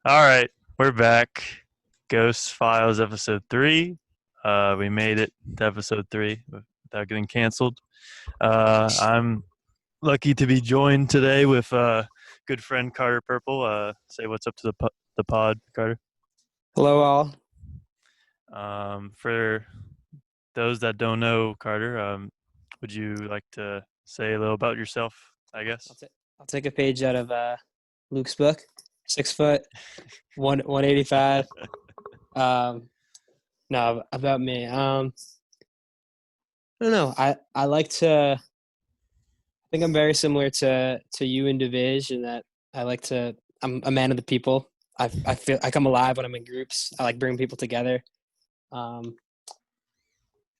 All right, we're back. Ghost Files episode 3. We made it to episode 3 without getting canceled. I'm lucky to be joined today with good friend Carter Purple. Say what's up to the pod, Carter. Hello, all. For those that don't know Carter, would you like to say a little about yourself, I I'll, guess? ta- I'll take a page out of Luke's book. 6 foot, 185. No, about me. I don't know. I like to. I think I'm very similar to you in Division in that I like to. I'm a man of the people. I feel I come alive when I'm in groups. I like bringing people together. Um,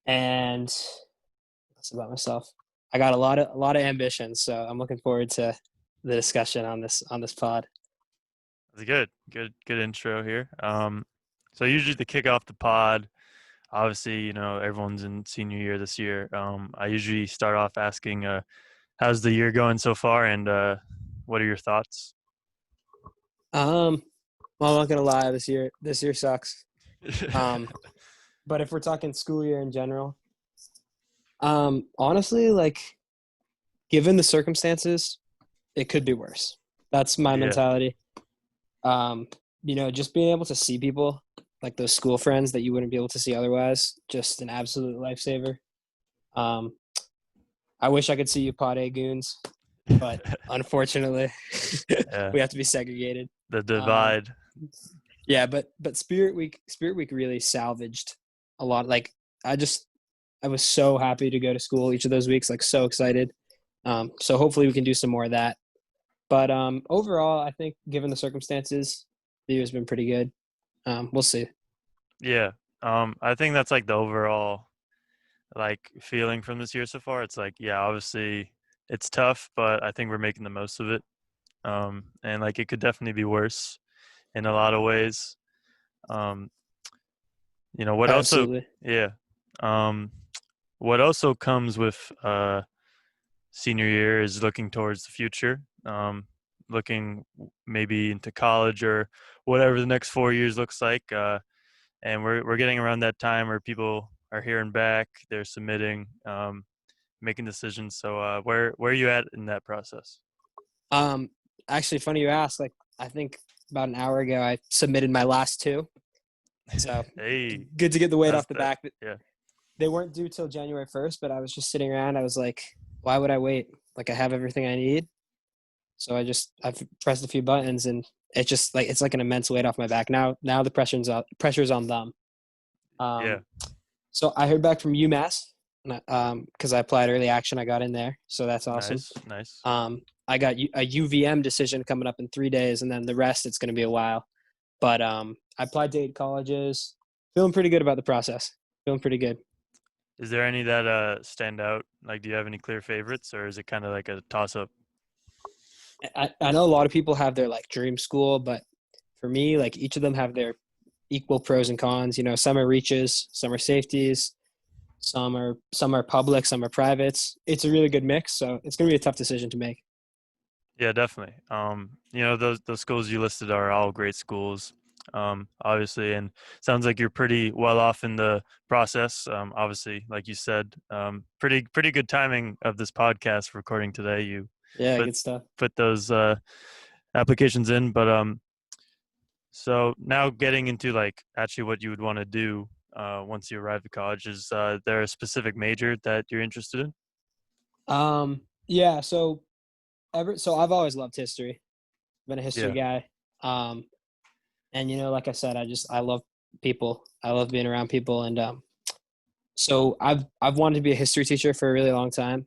and that's about myself. I got a lot of ambitions, so I'm looking forward to the discussion on this pod. That's good intro here. So usually to kick off the pod, obviously, everyone's in senior year this year. I usually start off asking, how's the year going so far, and what are your thoughts? Um, well, I'm not gonna lie. This year sucks. Um, but if we're talking school year in general, honestly, like given the circumstances, it could be worse. That's my Yeah, mentality. Um, just being able to see people like those school friends that you wouldn't be able to see otherwise, just an absolute lifesaver. Um, I wish I could see you pod A goons, but unfortunately, yeah, we have to be segregated. the Um, divide. Yeah, but Spirit Week really salvaged a lot. Like I was so happy to go to school each of those weeks, like so excited. So hopefully we can do some more of that. But overall, I think given the circumstances, the year's been pretty good. We'll see. Yeah, I think that's like the overall like feeling from this year so far. It's like, yeah, obviously it's tough, but I think we're making the most of it. And like it could definitely be worse in a lot of ways. Um, what also, Absolutely. yeah. Um, what also comes with senior year is looking towards the future, looking maybe into college or whatever the next 4 years looks like. And we're getting around that time where people are hearing back, they're submitting, making decisions. So where are you at in that process? Um, Actually, funny you ask. Like I think about an hour ago, I submitted my last two. So Hey, good to get the weight that's off the that. back. Yeah, They weren't due till January 1st, but I was just sitting around. I was like, why would I wait? Like I have everything I need. So I've pressed a few buttons and it's like an immense weight off my back. Now the pressure's on them. yeah, Um, so I heard back from UMass because I applied early action. I got in there, so that's awesome. nice, nice. I got a UVM decision coming up in 3 days, and then the rest it's going to be a while. But I applied to 8 colleges. Feeling pretty good about the process. Feeling pretty good. Is there any that stand out? Like, do you have any clear favorites, or is it kind of like a toss up? I know a lot of people have their like dream school, but for me, like each of them have their equal pros and cons. Some are reaches, some are safeties, some are public, some are privates. It's a really good mix, so it's going to be a tough decision to make. Yeah, definitely. Those schools you listed are all great schools, obviously, and sounds like you're pretty well off in the process. Obviously, like you said, pretty good timing of this podcast recording today. You Yeah, put good stuff. put those applications in, but so now getting into like actually what you would want to do once you arrive at college, is there a specific major that you're interested in? Yeah. So I've always loved history. Been a history Yeah, guy. Um, and like I said, I love people. I love being around people, and so I've wanted to be a history teacher for a really long time.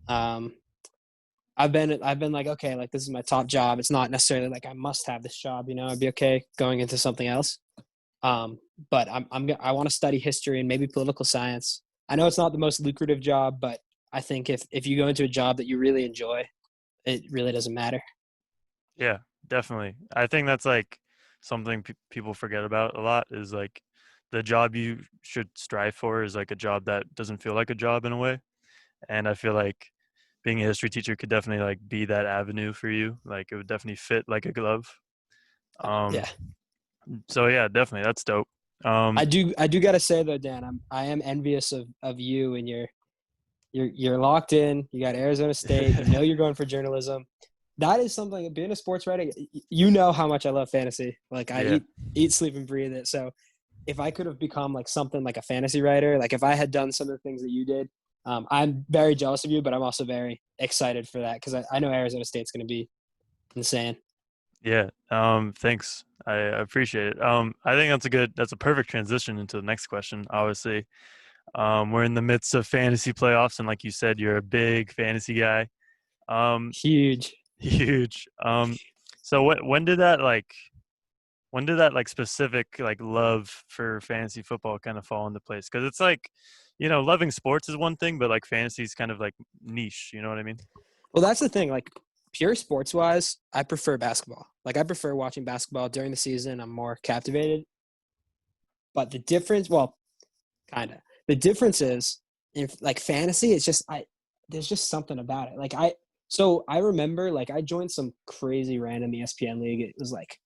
Um, I've been like, okay, like this is my top job. It's not necessarily like I must have this job. I'd be okay going into something else. But I want to study history and maybe political science. I know it's not the most lucrative job, but I think if you go into a job that you really enjoy, it really doesn't matter. yeah, definitely. I think that's like something people forget about a lot, is like the job you should strive for is like a job that doesn't feel like a job in a way. And I feel like being a history teacher could definitely like be that avenue for you. Like it would definitely fit like a glove. Yeah. So yeah, definitely that's dope. Um, I do gotta say though, Dan, I am envious of you and you're locked in. You got Arizona State. You know you're going for journalism. That is something. Being a sports writer, you know how much I love fantasy. Like I yeah, eat, sleep, and breathe it. So if I could have become like something like a fantasy writer, like if I had done some of the things that you did, I'm very jealous of you, but I'm also very excited for that because I know Arizona State's going to be insane. yeah. Thanks. I appreciate it. I think that's a perfect transition into the next question. Obviously, we're in the midst of fantasy playoffs, and like you said, you're a big fantasy guy. Um, Huge. huge. So when did that specific like love for fantasy football kind of fall into place? Because it's like, loving sports is one thing, but like fantasy is kind of like niche. You know what I mean? Well, that's the thing. Like pure sports wise, I prefer basketball. Like I prefer watching basketball during the season. I'm more captivated. But the difference, well, kind of. The difference is in like fantasy, it's just there's just something about it. So I remember like I joined some crazy random ESPN league. It was like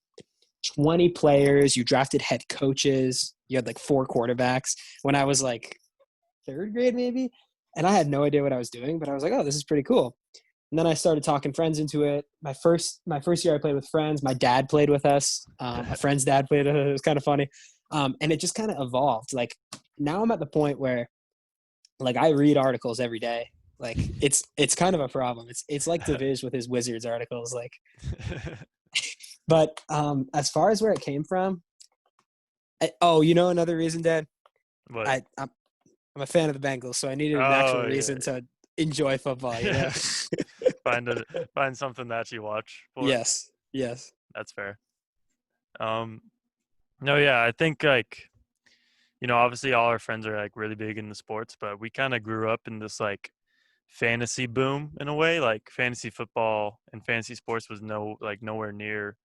20 players, you drafted head coaches, you had like four quarterbacks when I was like third grade maybe. And I had no idea what I was doing, but I was like, oh, this is pretty cool. And then I started talking friends into it. My first year I played with friends. My dad played with us. A friend's dad played with us. It was kind of funny. And it just kind of evolved. Like now I'm at the point where like I read articles every day. Like it's kind of a problem. It's like Divish with his Wizards articles. Like, but as far as where it came from, another reason, Dad. But I'm a fan of the Bengals, so I needed an actual oh reason yeah, to enjoy football. You know. find a find something to actually watch for. Yes. Yes. That's fair. Um, no, yeah, I think like obviously all our friends are like really big into sports, but we kind of grew up in this like fantasy boom in a way. Like fantasy football and fantasy sports was nowhere near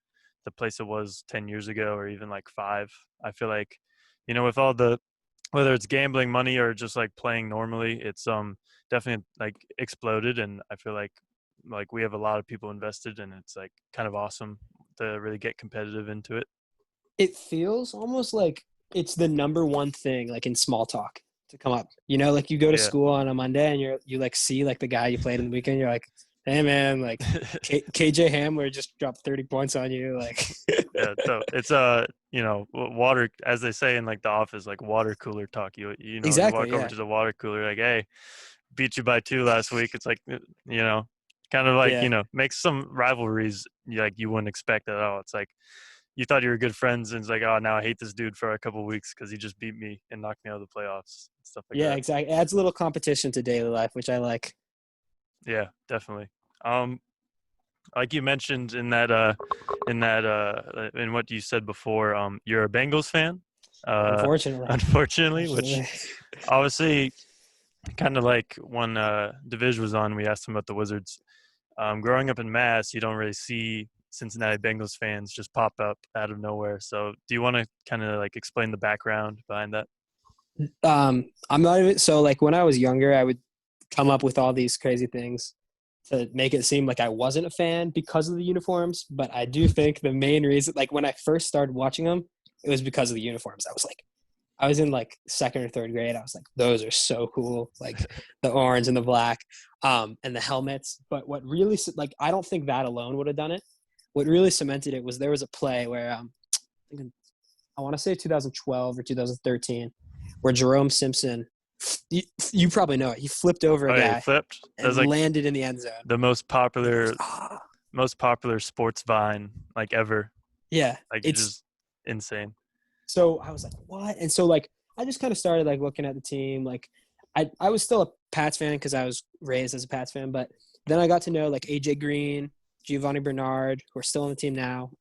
the place it was 10 years ago or even like 5. I feel like with all the whether it's gambling money or just like playing normally, it's definitely like exploded, and I feel like we have a lot of people invested, and it's like kind of awesome to really get competitive into it. It feels almost like it's the number one thing, like in small talk, to come up. You know, like you go to Yeah. school on a Monday and you like see like the guy you played in the weekend. You're like, hey man, like KJ Hamler just dropped 30 points on you. Like, Yeah, so it's water, as they say in like the office, like water cooler talk. You exactly, walk over yeah, to the water cooler like, hey, beat you by 2 last week. It's like kind of like yeah, makes some rivalries like you wouldn't expect at all. It's like you thought you were good friends, and it's like, oh, now I hate this dude for a couple of weeks because he just beat me and knocked me out of the playoffs, stuff like yeah, that. exactly. It adds a little competition to daily life, which I like. Yeah, definitely. Um, like you mentioned in what you said before, you're a Bengals fan. Unfortunately, Unfortunately, which unfortunately, obviously kind of like when Division was on, we asked him about the Wizards. Growing up in Mass, you don't really see Cincinnati Bengals fans just pop up out of nowhere. So, do you want to kind of like explain the background behind that? I'm not even so like when I was younger, I would come up with all these crazy things to make it seem like I wasn't a fan because of the uniforms. But I do think the main reason, like when I first started watching them, it was because of the uniforms. I was in like second or third grade. I was like, those are so cool, like the orange and the black, and the helmets. But what really, like, I don't think that alone would have done it. What really cemented it was there was a play where I want to say 2012 or 2013, where Jerome Simpson, you probably know it. He flipped over a Oh, yeah, he guy flipped. That and was like landed in the end zone. the most And it popular, was most popular sports vine like ever. yeah. Like it's It's just insane. so I was like, what? And so like I just kind of started like looking at the team. Like I was still a Pats fan because I was raised as a Pats fan, but then I got to know like AJ Green, Giovanni Bernard, who are still on the team now.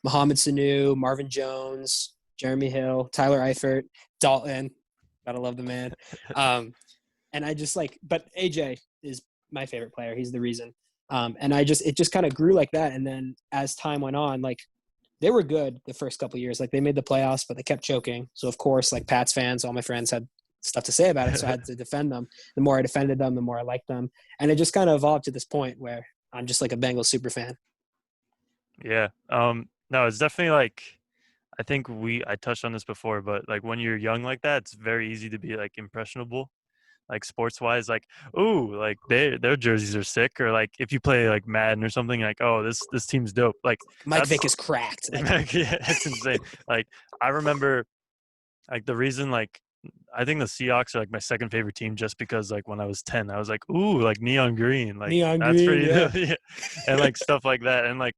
Mohamed Sanu, Marvin Jones, Jeremy Hill, Tyler Eifert, Dalton. Gotta love the man. And I just like, but AJ is my favorite player. He's the reason. And it just kind of grew like that. And then as time went on, like they were good the first couple of years. Like they made the playoffs, but they kept choking. So of course, like Pats fans, all my friends had stuff to say about it. So I had to defend them. The more I defended them, the more I liked them. And it just kind of evolved to this point where I'm just like a Bengals super fan. Yeah. No, it's definitely like I think I touched on this before, but like when you're young like that, it's very easy to be like impressionable, like sports wise, like ooh, like their jerseys are sick, or like if you play like Madden or something, like oh this team's dope. Like Mike that's Vick is cracked. Like, yeah, it's insane. Like I remember like the reason like I think the Seahawks are like my second favorite team just because like when I was 10, I was like ooh like neon green, like neon that's green, pretty yeah. yeah. And like stuff like that, and like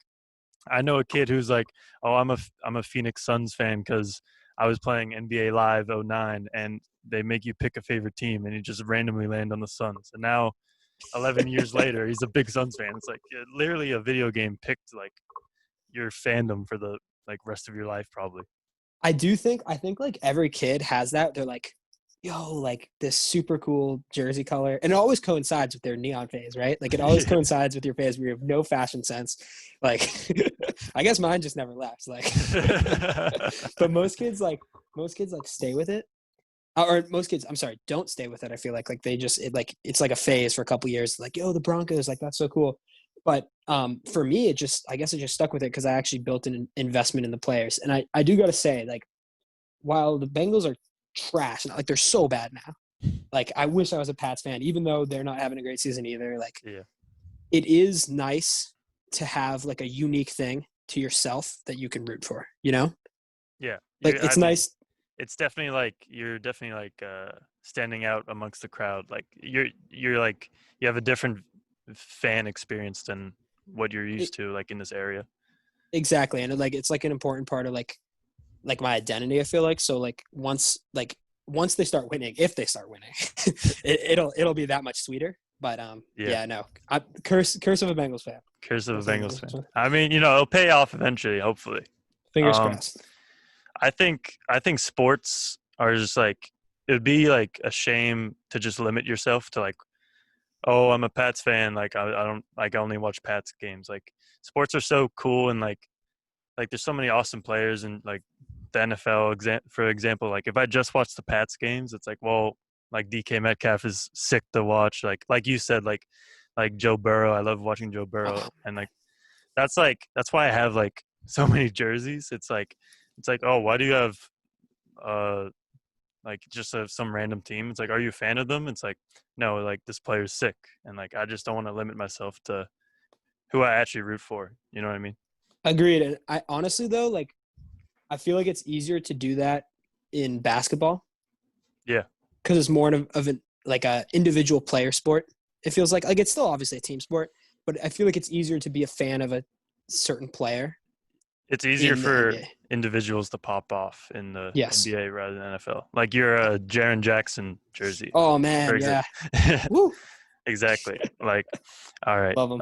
I know a kid who's like, "Oh, I'm a Phoenix Suns fan because I was playing NBA Live '09, and they make you pick a favorite team, and you just randomly land on the Suns." And now, 11 years later, he's a big Suns fan. It's like literally a video game picked like your fandom for the like rest of your life, probably. I think like every kid has that. They're like, yo, like this super cool jersey color. And it always coincides with their neon phase, right? Like it always Yeah. coincides with your phase where you have no fashion sense. Like I guess mine just never left. Like but most kids stay with it. Or most kids, I'm sorry, don't stay with it. I feel like they just it's like a phase for a couple years. Like, yo, the Broncos, like that's so cool. But for me, I guess it just stuck with it because I actually built an investment in the players. And I do got to say, like, while the Bengals are trash, like they're so bad now. Like I wish I was a Pats fan, even though they're not having a great season either. Like Yeah. it is nice to have like a unique thing to yourself that you can root for. You know, Yeah. like I it's mean, nice. it's definitely like you're definitely like standing out amongst the crowd. Like you're like you have a different fan experience than what you're It, used to like in this area. exactly, and like it's like an important part of like my identity. I feel like so once they start winning, if they start winning, it'll be that much sweeter. But Yeah. yeah, no, curse of a Bengals fan. Curse of Curse a of a Bengals Bengals fan. fan. I mean, it'll pay off eventually, hopefully. Fingers Um, crossed. I think sports are just like it would be like a shame to just limit yourself to like, oh, I'm a Pats fan. Like I don't like I only watch Pats games. Like sports are so cool and like there's so many awesome players and like the NFL for example. Like if I just watch the Pats games, it's like well, like DK Metcalf is sick to watch. Like you said, like Joe Burrow. I love watching Joe Oh, Burrow and that's why I have like so many jerseys. It's like oh why do you have uh like just some random team? It's like are you a fan of them? It's like no, like this player's sick and like I just don't want to limit myself to who I actually root for. You know what I mean? agreed. And I honestly though, like I feel like it's easier to do that in basketball Yeah, because it's more of an like a individual player sport. It feels like it's still obviously a team sport, but I feel like it's easier to be a fan of a certain player it's easier in the for NBA. individuals to pop off in the Yes. NBA rather than NFL. Like you're a Jaron Jackson jersey, Oh for man, example. yeah. Woo. Exactly. Like, all right. Love them.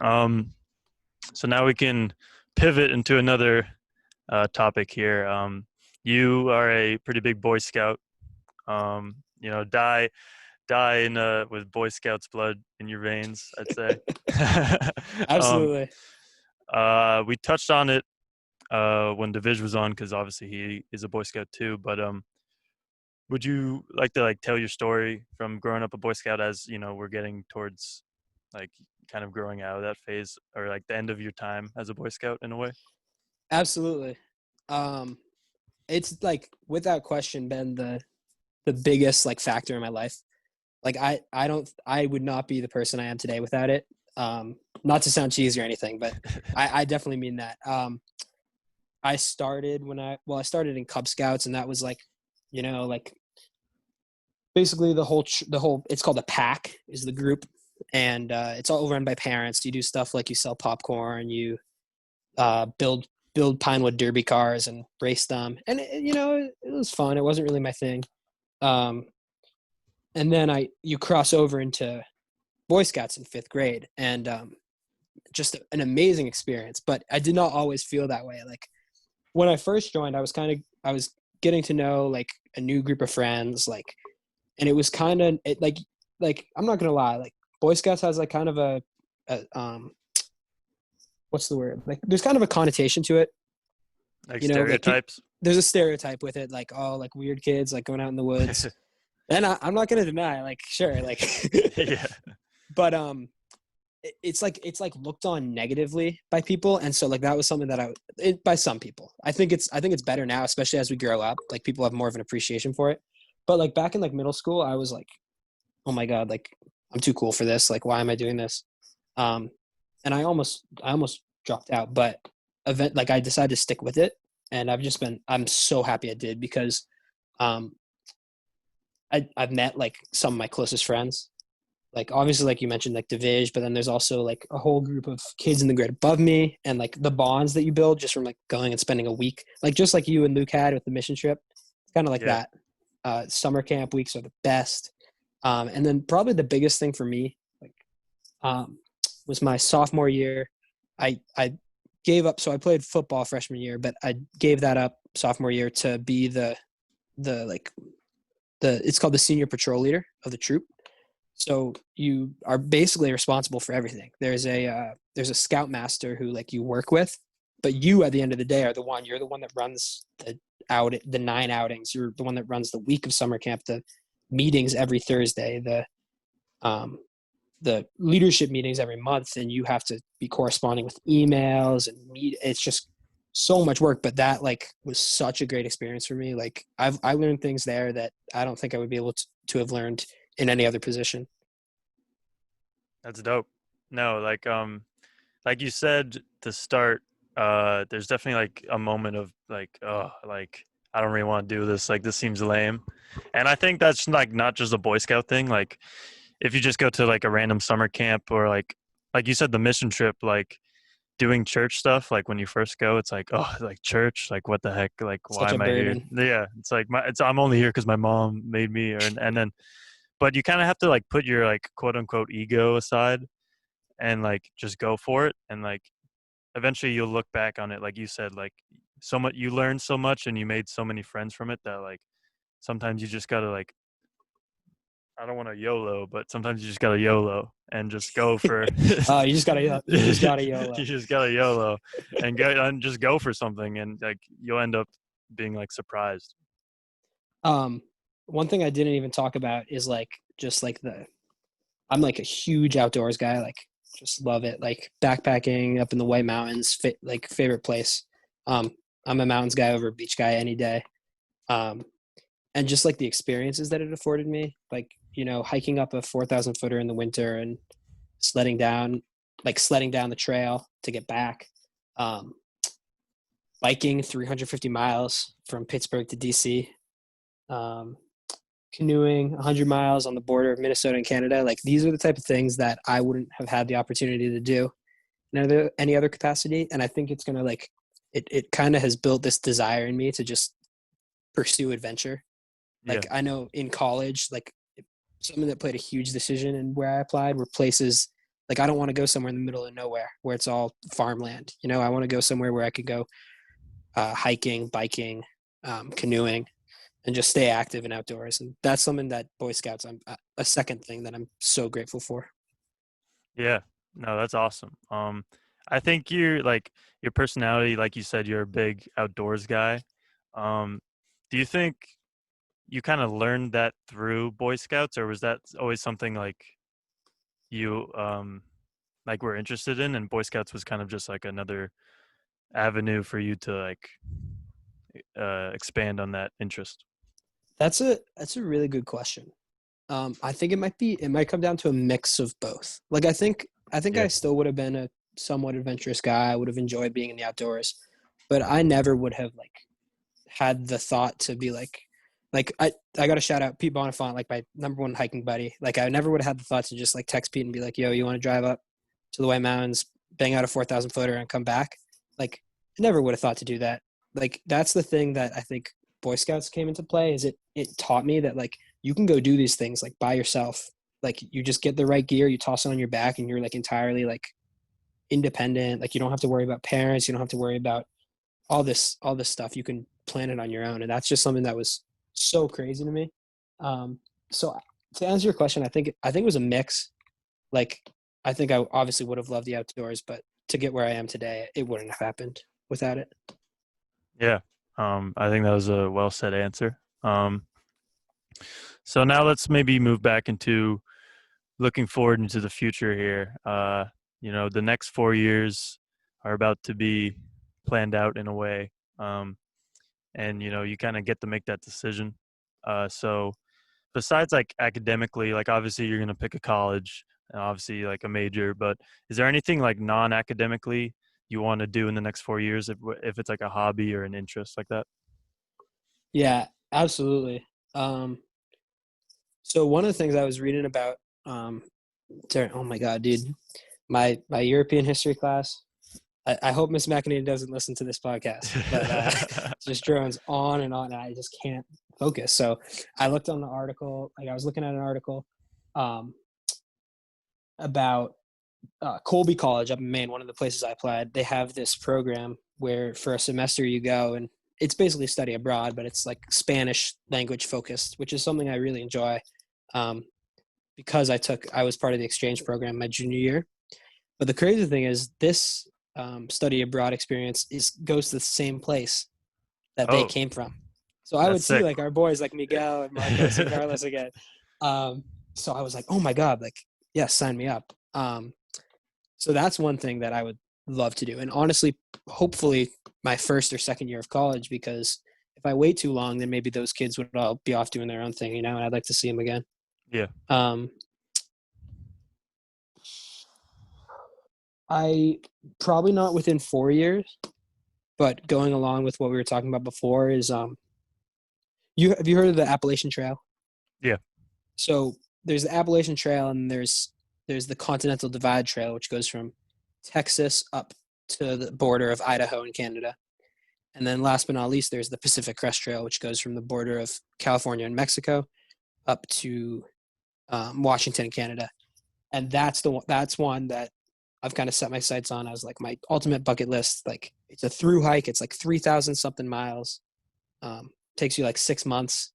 Um, so now we can pivot into another topic here. You are a pretty big Boy Scout. Die in with Boy Scouts blood in your veins, I'd say. um, Absolutely. we touched on it when Divish was on because obviously he is a Boy Scout too. But would you like to like tell your story from growing up a Boy Scout as we're getting towards like kind of growing out of that phase or like the end of your time as a Boy Scout in a way? Absolutely. Um, it's like without question been the biggest like factor in my life. Like I would not be the person I am today without it. Not to sound cheesy or anything, but I definitely mean that. I started I started in Cub Scouts, and that was like, like basically the whole it's called a pack is the group, and it's all run by parents. You do stuff like you sell popcorn, you build Pinewood Derby cars and race them, and it was fun. It wasn't really my thing. Um, and then you cross over into Boy Scouts in fifth grade, and just an amazing experience. But I did not always feel that way. Like when I first joined, I was getting to know like a new group of friends, like, and it was kind of like I'm not gonna lie, like Boy Scouts has like kind of a what's the word? Like there's kind of a connotation to it, Like like stereotypes? there's a stereotype with it, like oh, like weird kids like going out in the woods. And I'm not gonna deny, like sure, like, Yeah. but it's like looked on negatively by people, and so like that was something that by some people. I think it's better now, especially as we grow up. Like people have more of an appreciation for it. But like back in like middle school, I was like, oh my god, like I'm too cool for this. Like why am I doing this? Um, and I almost dropped out, but event like I decided to stick with it, and I'm so happy I did because um, I've met like some of my closest friends, like obviously like you mentioned like division, but then there's also like a whole group of kids in the grade above me, and like the bonds that you build just from like going and spending a week, like just like you and Luke had with the mission trip. It's kind of like Yeah. that. Summer camp weeks are the best. And then probably the biggest thing for me like um, was my sophomore year. I gave up, so I played football freshman year, but I gave that up sophomore year to be the like the it's called the senior patrol leader of the troop. So you are basically responsible for everything. There's a scoutmaster who like you work with, but you at the end of the day are you're the one that runs the 9 outings. You're the one that runs the week of summer camp, the meetings every Thursday, um the leadership meetings every month, and you have to be corresponding with emails and meet. It's just so much work, but that like was such a great experience for me. Like I learned things there that I don't think I would be able to have learned in any other position. That's dope. No, like you said to start, there's definitely like a moment of like, oh, like I don't really want to do this. Like this seems lame. And I think that's like not just a Boy Scout thing. Like if you just go to like a random summer camp or like you said, the mission trip, like doing church stuff, like when you first go, it's like, oh, like church, like what the heck? Like why Such a am I here? burden. Yeah. It's like I'm only here because my mom made me, and then but you kind of have to like put your like quote unquote ego aside and like just go for it, and like eventually you'll look back on it like you said, like so much you learned so much and you made so many friends from it that like sometimes you just gotta like, I don't want to YOLO, but sometimes you just gotta YOLO and just go for You just gotta you YOLO. just gotta YOLO and go and just go for something, and like you'll end up being like surprised. Um, One thing I didn't even talk about is like just like I'm like a huge outdoors guy. Like just love it. Like backpacking up in the White Mountains, like favorite place. Um, I'm a mountains guy over a beach guy any day. Um, and just like the experiences that it afforded me, like hiking up a 4,000 footer in the winter and sledding down, sledding down the trail to get back. Um, Biking 350 miles from Pittsburgh to DC. Um, Canoeing 100 miles on the border of Minnesota and Canada. Like these are the type of things that I wouldn't have had the opportunity to do in any other capacity. And I think it's gonna like it kind of has built this desire in me to just pursue adventure. Yeah. Like I know in college, like something that played a huge decision in where I applied were places like I don't want to go somewhere in the middle of nowhere where it's all farmland. I want to go somewhere where I could go hiking, biking, canoeing, and just stay active and outdoors. And that's something that Boy Scouts, I'm a second thing that I'm so grateful for. Yeah. No, that's awesome. I think you're like your personality, like you said, you're a big outdoors guy. Um, do you think you kind of learned that through Boy Scouts, or was that always something like you like were interested in, and Boy Scouts was kind of just like another avenue for you to like expand on that interest? That's a really good question. I think it might come down to a mix of both. Like I think Yeah. I still would have been a somewhat adventurous guy. I would have enjoyed being in the outdoors, but I never would have like had the thought to be like I got to shout out Pete Bonifant, like my number one hiking buddy. Like I never would have had the thought to just like text Pete and be like, "Yo, you want to drive up to the White Mountains, bang out a 4,000 footer, and come back?" Like I never would have thought to do that. Like that's the thing that I think Boy Scouts came into play. Is it taught me that like you can go do these things like by yourself. Like you just get the right gear, you toss it on your back, and you're like entirely like independent. Like you don't have to worry about parents. You don't have to worry about all this stuff. You can plan it on your own, and that's just something that was so crazy to me. Um, so to answer your question, I think it was a mix. Like I think I obviously would have loved the outdoors, but to get where I am today, it wouldn't have happened without it. Yeah. I think that was a well said answer. So now let's maybe move back into looking forward into the future here. The next 4 years are about to be planned out in a way. And you kind of get to make that decision. So besides like academically, like obviously you're going to pick a college and obviously like a major, but is there anything like non-academically you want to do in the next 4 years if it's like a hobby or an interest like that? Yeah, absolutely. Um, so one of the things I was reading about, um, oh my God, dude, my European history class. I hope Miss McEnany doesn't listen to this podcast, but just drones on and on, and I just can't focus. So I looked on the article, like I was looking at an article um, about Colby College up in Maine, one of the places I applied. They have this program where for a semester you go and it's basically study abroad, but it's like Spanish language focused, which is something I really enjoy um, because I was part of the exchange program my junior year. But the crazy thing is this study abroad experience goes to the same place that they Oh, came from. So I that's would see sick. like our boys like Miguel and Marcos and Carlos again. So I was like, oh my God, like, yes, sign me up. So that's one thing that I would love to do. And honestly, hopefully my first or second year of college, because if I wait too long, then maybe those kids would all be off doing their own thing, and I'd like to see them again. Yeah. Um, I probably not within 4 years, but going along with what we were talking about before is have you heard of the Appalachian Trail? Yeah. So there's the Appalachian Trail and there's the Continental Divide Trail, which goes from Texas up to the border of Idaho and Canada. And then last but not least, there's the Pacific Crest Trail, which goes from the border of California and Mexico up to Washington and Canada. And that's one that I've kind of set my sights on as like my ultimate bucket list. Like it's a through hike. It's like 3,000 something miles. Takes you like 6 months.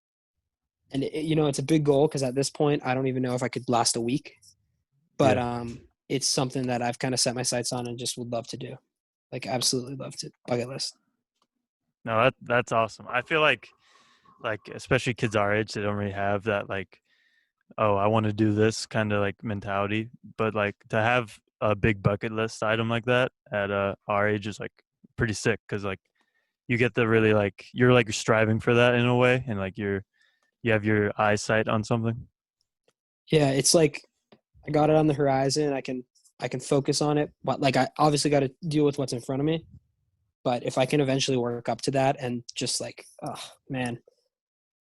And it's a big goal because at this point, I don't even know if I could last a week. But Yeah. it's something that I've kind of set my sights on and just would love to do. Like absolutely love to bucket list. No, that's awesome. I feel like especially kids our age, they don't really have that like, oh, I want to do this kind of like mentality. But like to have a big bucket list item like that at our age is like pretty sick because like you get the really like you're like striving for that in a way, and like you have your eyesight on something. Yeah, it's like I got it on the horizon. I can focus on it. But like I obviously got to deal with what's in front of me. But if I can eventually work up to that and just like, oh man,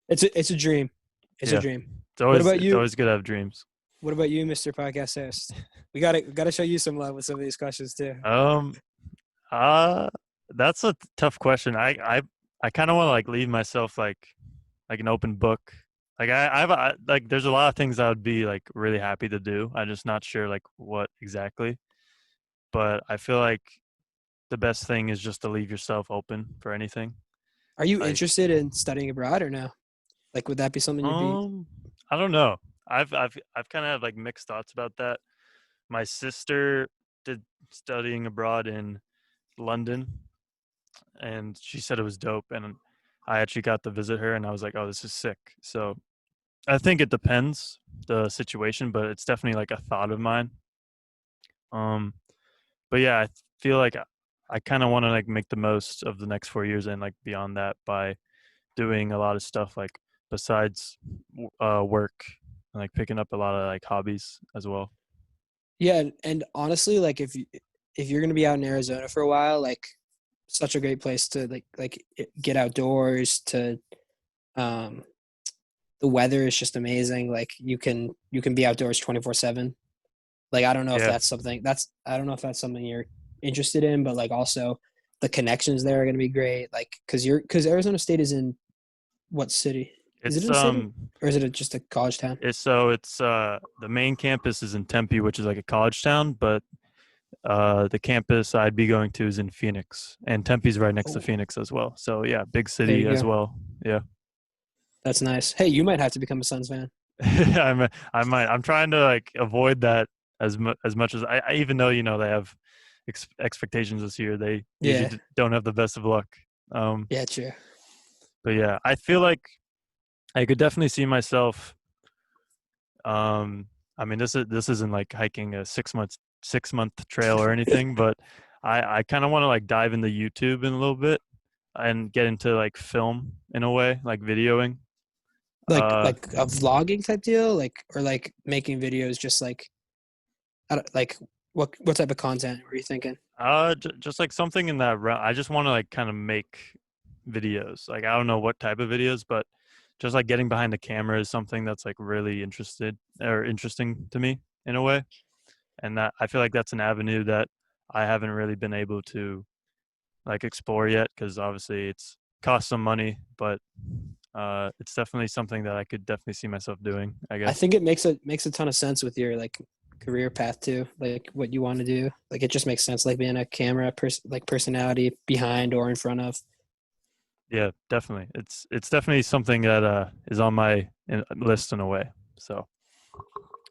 it's a dream. It's a Yeah, dream. it's What always about it's you? always good to have dreams. What about you, Mr. Podcast host? We gotta show you some love with some of these questions too. Um, uh, that's a tough question. I kind of want to like leave myself like an open book. Like like there's a lot of things I would be like really happy to do. I'm just not sure like what exactly. But I feel like the best thing is just to leave yourself open for anything. Are you Like interested in studying abroad or no? Like, would that be something you'd be? um, I don't know. I've kind of had like mixed thoughts about that. My sister did studying abroad in London, and she said it was dope. And I actually got to visit her, and I was like, "Oh, this is sick." So I think it depends the situation, but it's definitely like a thought of mine. Um, but yeah, I feel like I kind of want to like make the most of the next 4 years and like beyond that by doing a lot of stuff like besides work and like picking up a lot of like hobbies as well. Yeah, and honestly, like if you're gonna be out in Arizona for a while, like such a great place to get outdoors. To um, the weather is just amazing. Like you can be outdoors 24/7. Like Yeah, I don't know if that's something you're interested in, but like also the connections there are gonna be great. Like because Arizona State is in what city? Is it it's in a city or is it just a college town? it's the main campus is in Tempe, which is like a college town, but the campus I'd be going to is in Phoenix, and Tempe's right next to Oh, Phoenix as well. So yeah, big there city you as go. well. Yeah. That's nice. Hey, you might have to become a Suns fan. I might. I'm trying to like avoid that as much as I even though they have expectations this year. They usually Yeah, don't have the best of luck. Um, yeah, true. but yeah, I feel like I could definitely see myself. Um, I mean, this isn't like hiking a 6-month trail or anything, but I kind of want to like dive into YouTube in a little bit and get into like film in a way, like videoing. Uh, Like a vlogging type deal, like or like making videos, just like I don't, like what type of content were you thinking? just like something in that realm. I just want to like kind of make videos. Like I don't know what type of videos, but just like getting behind the camera is something that's like really interesting to me in a way. And that I feel like that's an avenue that I haven't really been able to like explore yet because obviously it's cost some money, but it's definitely something that I could definitely see myself doing, I I guess. think it makes a ton of sense with your like career path too, like what you want to do. Like it just makes sense, like being a camera like personality behind or in front of. Yeah, definitely. It's definitely something that is on my list in a way. So,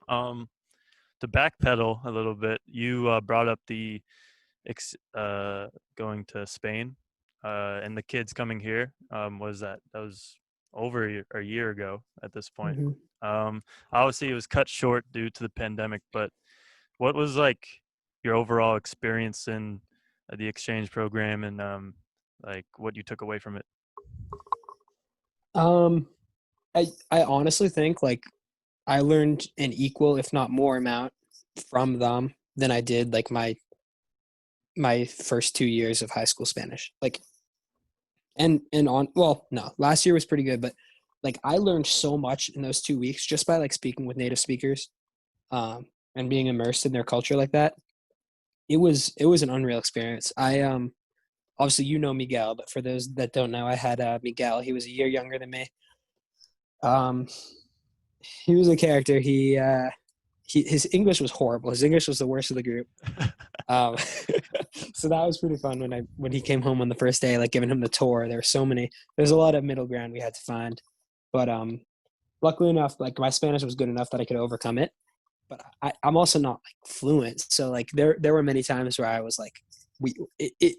um, to backpedal a little bit, you brought up the going to Spain, and the kids coming here. Was that was over a year ago at this point. Mm-hmm. Um, Obviously, it was cut short due to the pandemic. But what was like your overall experience in the exchange program, and like what you took away from it? Um, I honestly think like I learned an equal, if not more, amount from them than I did like my first 2 years of high school Spanish. Like and on well, no, last year was pretty good, but like I learned so much in those 2 weeks just by like speaking with native speakers, and being immersed in their culture like that. It was an unreal experience. I obviously you know Miguel, but for those that don't know, I had Miguel. He was a year younger than me. Um, he was a character. His English was horrible. His English was the worst of the group. Um, so that was pretty fun when he came home on the first day, like giving him the tour. There were so many. There's a lot of middle ground we had to find, but luckily enough, like my Spanish was good enough that I could overcome it. But I'm also not like fluent, so like there were many times where I was like, it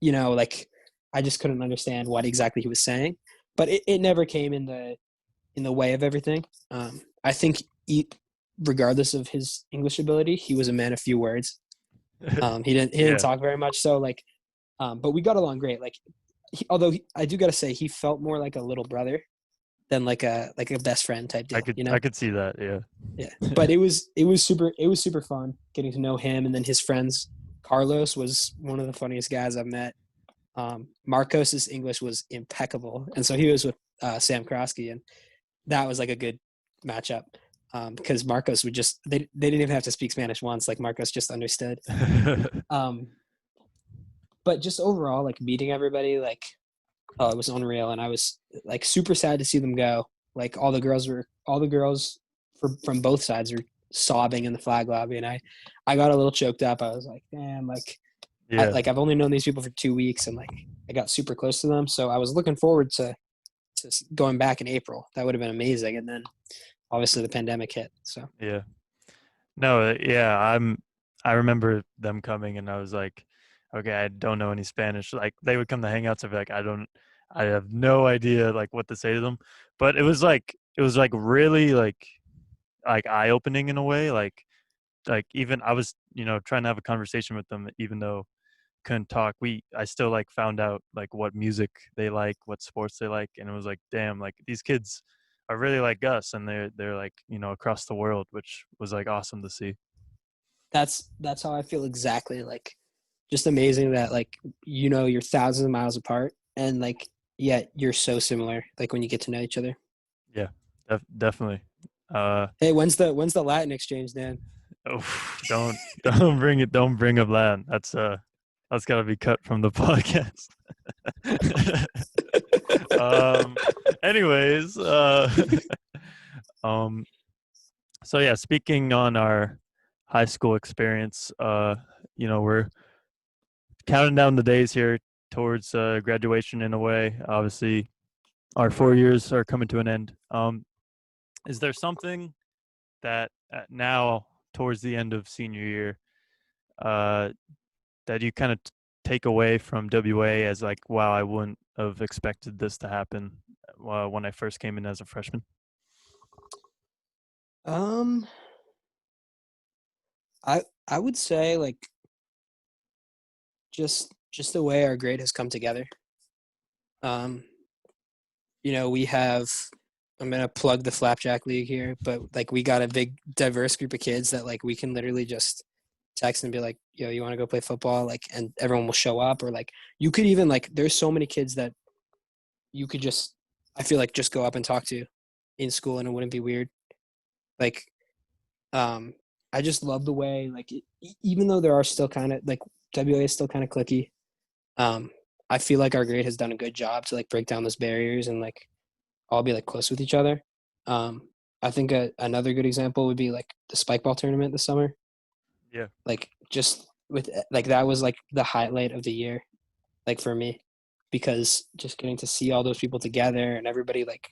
like I just couldn't understand what exactly he was saying. But it never came in the way of everything. I think regardless of his English ability, he was a man of few words. He didn't Yeah, talk very much, so like, but we got along great. Like, although I do gotta say, he felt more like a little brother than like a best friend type I deal, could you know? I could see that. Yeah. Yeah. But it was super fun getting to know him, and then his friends. Carlos was one of the funniest guys I've met. Marcos's English was impeccable, and so he was with Sam Krosky, and that was like a good matchup, because Marcos would just they didn't even have to speak Spanish once. Like Marcos just understood. Um, but just overall, like meeting everybody, like oh, it was unreal, and I was like super sad to see them go. Like all the girls from both sides were sobbing in the flag lobby, and I got a little choked up. I was like, damn, like Yeah. I've only known these people for 2 weeks, and like I got super close to them, so I was looking forward to going back in April. That would have been amazing, and then obviously the pandemic hit. So Yeah. No, yeah, I remember them coming and I was like, okay, I don't know any Spanish. Like they would come to hangouts and be like, I have no idea like what to say to them. But it was like really like eye opening in a way. Like even I was, trying to have a conversation with them even though couldn't talk. I still like found out like what music they like, what sports they like, and it was like, damn, like these kids are really like us and they're like, across the world, which was like awesome to see. that's how I feel exactly. Like just amazing that like you're thousands of miles apart, and like yet you're so similar. Like when you get to know each other. Yeah, definitely. Uh, Hey, when's the Latin exchange, Dan? oh, don't bring up Lan. That's got to be cut from the podcast. um, anyways, um, so yeah, speaking on our high school experience, we're counting down the days here towards graduation in a way. Obviously, our 4 years are coming to an end. Is there something that now towards the end of senior year uh, that you kind of take away from WA as like, wow, I wouldn't have expected this to happen when I first came in as a freshman? Um, I would say like just the way our grade has come together. Um, we have. I'm gonna plug the Flapjack League here, but like we got a big diverse group of kids that like we can literally just text and be like, "Yo, you want to go play football?" Like, and everyone will show up. Or like, you could even like, there's so many kids that you could just, I feel like, just go up and talk to in school, and it wouldn't be weird. Like, um, I just love the way like, even though there are still kind of like WA is still kind of clicky. Um, I feel like our grade has done a good job to like break down those barriers and like all be like close with each other. Um, I think another good example would be like the spike ball tournament this summer. Yeah. Like just with like that was like the highlight of the year, like for me, because just getting to see all those people together and everybody like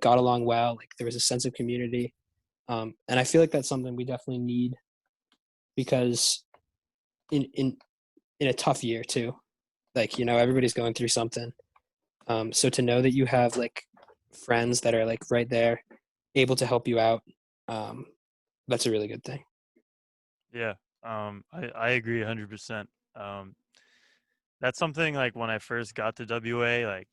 got along well. Like there was a sense of community, and I feel like that's something we definitely need because in in in a tough year too, like everybody's going through something. So to know that you have like friends that are like right there, able to help you out, um, that's a really good thing. Yeah. I agree 100%. Um, that's something like when I first got to WA, like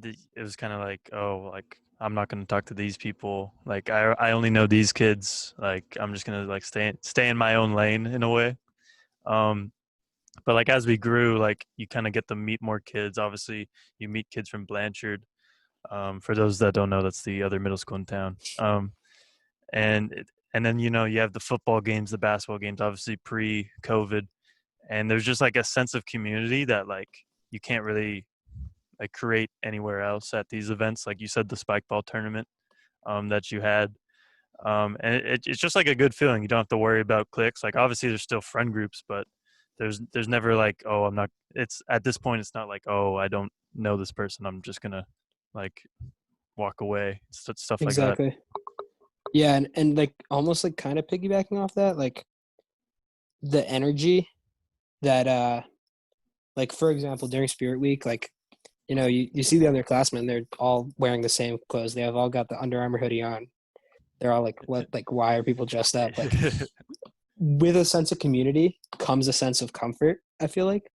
it was kind of like, oh, like I'm not going to talk to these people. Like I only know these kids. Like I'm just going to like stay in my own lane in a way. Um, but like as we grew, like you kind of get to meet more kids. Obviously, you meet kids from Blanchard. For those that don't know, that's the other middle school in town. And then you have the football games, the basketball games, obviously pre-COVID, and there's just like a sense of community that like you can't really like create anywhere else at these events. Like you said, the spike ball tournament that you had, and it's just like a good feeling. You don't have to worry about clicks. Like obviously there's still friend groups, but there's never like, oh, I'm not. It's at this point it's not like, oh, I don't know this person, I'm just gonna like walk away, stuff like that. Exactly. Yeah, and like almost like kind of piggybacking off that, like the energy that like for example during Spirit Week, like you see the other classmen, they're all wearing the same clothes. They have all got the Under Armour hoodie on. They're all like, what? Like, why are people dressed up? Like, with a sense of community comes a sense of comfort. I feel like,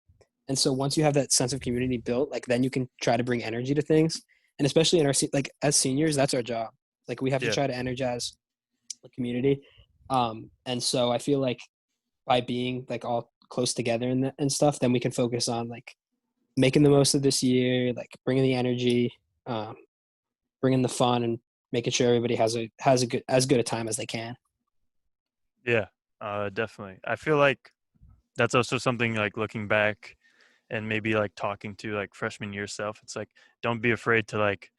and so once you have that sense of community built, like then you can try to bring energy to things, and especially in our like as seniors, that's our job. Like we have to Yeah. try to energize the community, and so I feel like by being like all close together and stuff, then we can focus on like making the most of this year, like bringing the energy, um, bringing the fun, and making sure everybody has a good as good a time as they can. Yeah, definitely. I feel like that's also something like looking back and maybe like talking to like freshman year self. It's like don't be afraid to like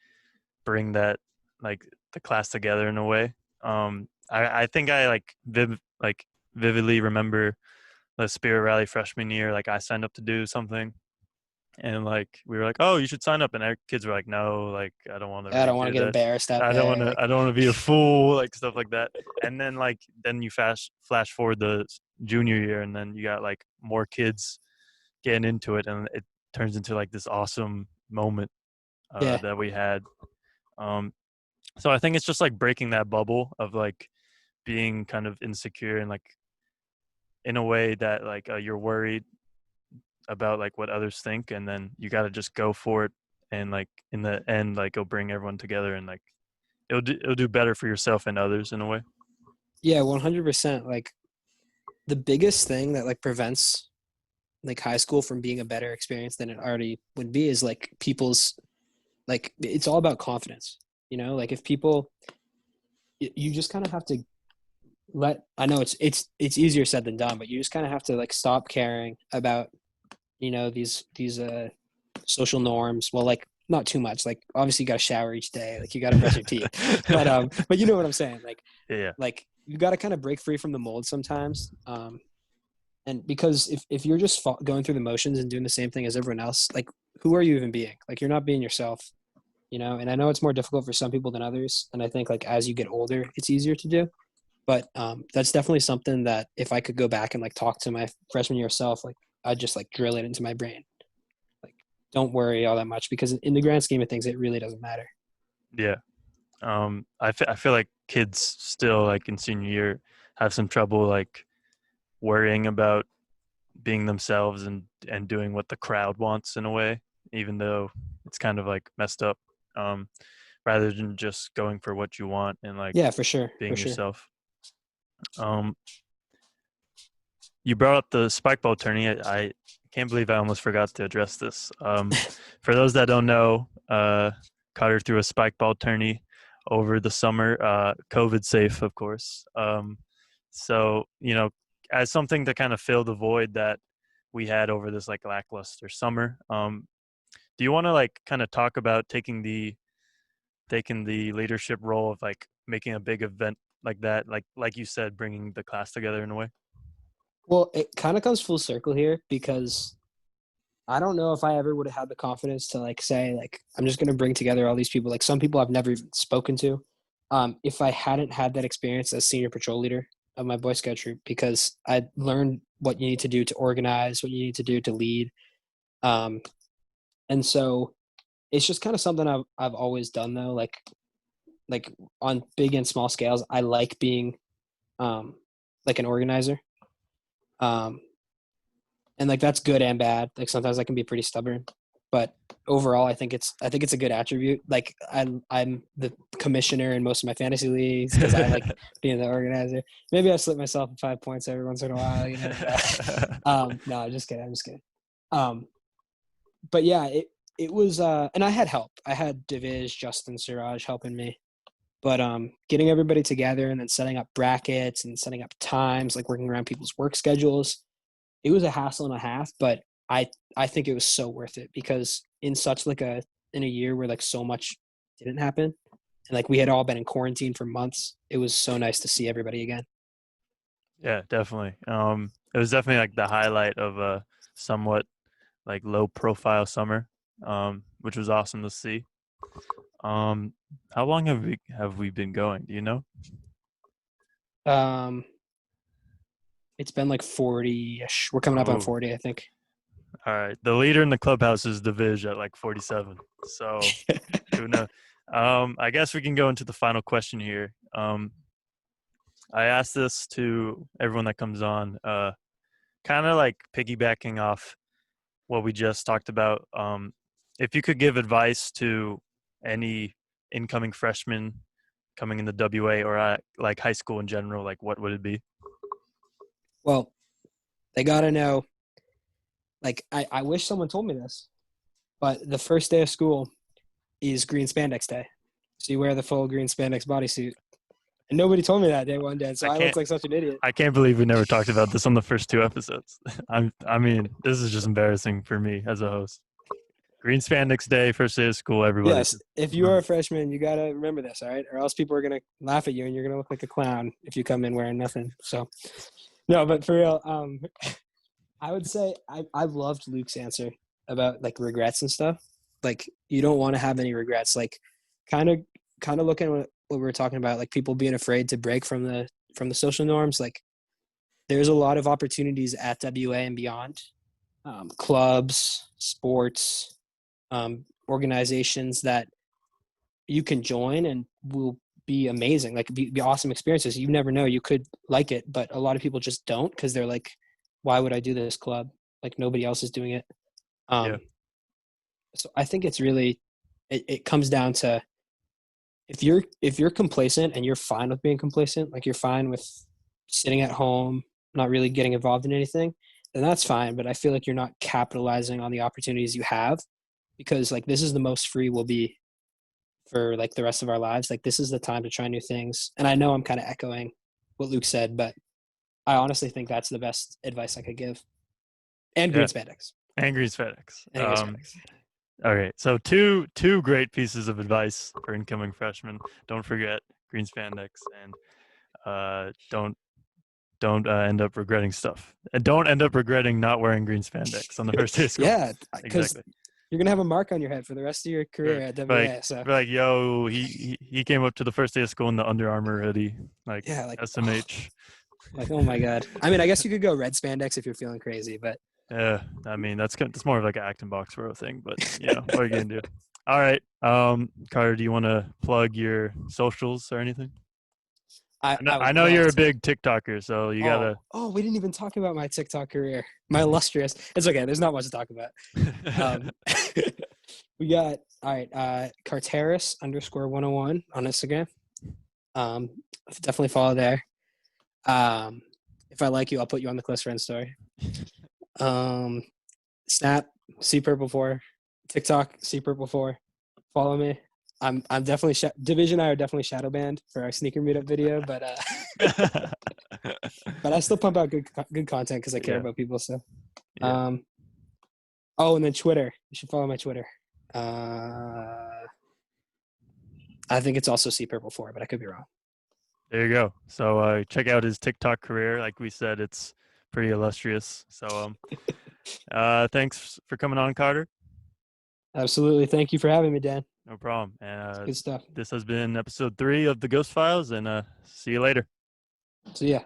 bring that like the class together in a way. I think I like vividly remember the Spirit Rally freshman year. Like I signed up to do something, and like we were like, oh, you should sign up, and our kids were like, no, like I don't want to I really don't want to do get that. embarrassed out I don't want there. to. Like, I don't want to be a fool, like stuff like that. And then then you flash forward the junior year, and then you got like more kids getting into it, and it turns into like this awesome moment yeah, that we had. Um, so I think it's just like breaking that bubble of like being kind of insecure and like in a way that like you're worried about like what others think, and then you got to just go for it, and like in the end like it'll bring everyone together, and like it'll do better for yourself and others in a way. yeah, 100%. Like the biggest thing that like prevents like high school from being a better experience than it already would be is like people's like it's all about confidence. Like if people, you just kind of have to let. I know it's easier said than done, but you just kind of have to like stop caring about these social norms. Well, like not too much. Like obviously you got to shower each day. Like you got to brush your teeth. But you know what I'm saying. Yeah. Like you got to kind of break free from the mold sometimes. And because if you're just going through the motions and doing the same thing as everyone else, like who are you even being? Like you're not being yourself. And I know it's more difficult for some people than others, and I think like as you get older it's easier to do, but that's definitely something that if I could go back and like talk to my freshman year self, like I'd just like drill it into my brain, like don't worry all that much because in the grand scheme of things it really doesn't matter. Yeah. I feel like kids still like in senior year have some trouble like worrying about being themselves and doing what the crowd wants in a way, even though it's kind of like messed up. Um, Rather than just going for what you want and like Yeah, for sure, for being sure. yourself. Um, you brought up the spike ball tourney. I can't believe I almost forgot to address this. For those that don't know, Cotter threw a spike ball tourney over the summer, COVID safe, of course. So, as something to kind of fill the void that we had over this like lackluster summer, do you want to like kind of talk about taking the leadership role of like making a big event like that, like you said, bringing the class together in a way? Well, it kind of comes full circle here because I don't know if I ever would have had the confidence to like say like I'm just going to bring together all these people. Like some people I've never even spoken to. If I hadn't had that experience as senior patrol leader of my Boy Scout troop, because I learned what you need to do to organize, what you need to do to lead, um, and so it's just kind of something I've always done though. Like on big and small scales, I like being um, like an organizer. Um, and like that's good and bad. Like sometimes I can be pretty stubborn, but overall, I think it's a good attribute. Like I'm the commissioner in most of my fantasy leagues because I like being the organizer. Maybe I slip myself 5 points every once in a while. You never know. No, I'm just kidding. I'm just kidding. Um, but yeah, it was, and I had help. I had Divish, Justin, Siraj helping me. But getting everybody together and then setting up brackets and setting up times, like working around people's work schedules, it was a hassle and a half, but I think it was so worth it because in such like in a year where like so much didn't happen and like we had all been in quarantine for months, it was so nice to see everybody again. Yeah, definitely. It was definitely like the highlight of a somewhat like low profile summer, which was awesome to see. Um, how long have we been going? Do you know? Um, it's been like 40-ish. We're coming up on Oh, 40, I think. all right. The leader in the clubhouse is Divish at like 47. So who knows? I guess we can go into the final question here. I asked this to everyone that comes on, kind of like piggybacking off what we just talked about. If you could give advice to any incoming freshman coming in the WA or at like high school in general, like what would it be? Well, they got to know, like, I wish someone told me this, but the first day of school is green spandex day. So you wear the full green spandex bodysuit. And nobody told me that day one day, so I I looked can't like such an idiot. I can't believe we never talked about this on the first two episodes. I mean, this is just embarrassing for me as a host. Green Spandex Day, first day of school, everybody. Yes, if you are a freshman, you gotta remember this, all right? Or else people are gonna laugh at you, and you're gonna look like a clown if you come in wearing nothing. So, no, but for real, I would say I loved Luke's answer about like regrets and stuff. Like you don't want to have any regrets. Like kind of looking at what we were talking about, like people being afraid to break from the social norms. Like there's a lot of opportunities at WA and beyond, clubs, sports, organizations that you can join and will be amazing. Like be awesome experiences. You never know. You could like it, but a lot of people just don't because they're like, why would I do this club? Like nobody else is doing it. Yeah. Um, so I think it's really, it comes down to if you're complacent and you're fine with being complacent, like you're fine with sitting at home, not really getting involved in anything, then that's fine. But I feel like you're not capitalizing on the opportunities you have because like this is the most free we'll be for like the rest of our lives. Like this is the time to try new things. And I know I'm kind of echoing what Luke said, but I honestly think that's the best advice I could give. And green Yeah. spandex. And Green Spandex. And green spandex. Okay, so two great pieces of advice for incoming freshmen. Don't forget green spandex, and don't end up regretting stuff, and don't end up regretting not wearing green spandex on the first day of school. Yeah, because Exactly. you're gonna have a mark on your head for the rest of your career Sure. at Like, WA. So yo, he came up to the first day of school in the Under Armour hoodie, like yeah, like SMH. like oh my god. I mean, I guess you could go red spandex if you're feeling crazy, but Yeah, I mean that's more of like an Acton Box Row thing, but what are you gonna do? All right, Carter, do you want to plug your socials or anything? I was I know you're a loved. big TikToker, so you gotta. We didn't even talk about my TikTok career. My illustrious. It's okay. There's not much to talk about. Um, we got all right. Carteris _101 on Instagram. Definitely follow there. If I like you, I'll put you on the close friend story. Snap, C Purple 4, TikTok, C Purple 4. Follow me. I'm definitely Division and I are definitely shadow banned for our sneaker meetup video, but but I still pump out good content because I care about people. So, Yeah. And then Twitter. You should follow my Twitter. I think it's also C Purple 4, but I could be wrong. There you go. So check out his TikTok career. Like we said, it's pretty illustrious. So thanks for coming on, Carter. Absolutely. Thank you for having me, Dan. No problem. And Good stuff. this has been episode 3 of the Ghost Files, and see you later. So yeah.